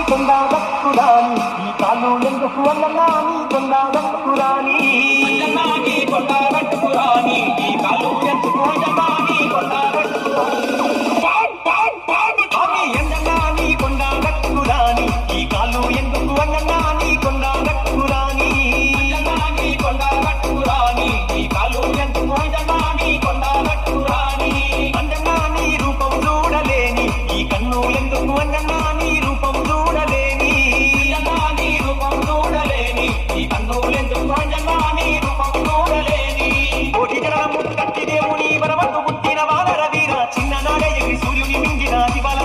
కొండాగట్టురాని ఈ కాలు ఎందుకు అన్నన్నా నీ కొండాగట్టురాని కొండాగట్టురాని ఈ కాలు ఎందుకు అన్నన్నా నీ కొండాగట్టురాని ఎందన్నా నీ కొండాగట్టురాని ఈ కాలు ఎందుకు అన్నన్నా నీ కొండాగట్టురాని కొండాగట్టురాని ఈ కాలు ఎందుకు అన్నన్నా నీ కొండాగట్టురాని అందన్నా నీ రూపం చూడలేని ఈ కన్ను ఎందుకు అన్నన్నా నీ రూపం చూడలేని నీ రూపం చూడలేని ఈ కన్నులెందుకు అన్నన్నా నీ రూపం చూడలేని కోటి జనముట్టు కట్టి దేవుని వరవకు పుట్టిన వానర వీర చిన్ననాడే ఎగిరి సూర్యుని మింగిన దివాల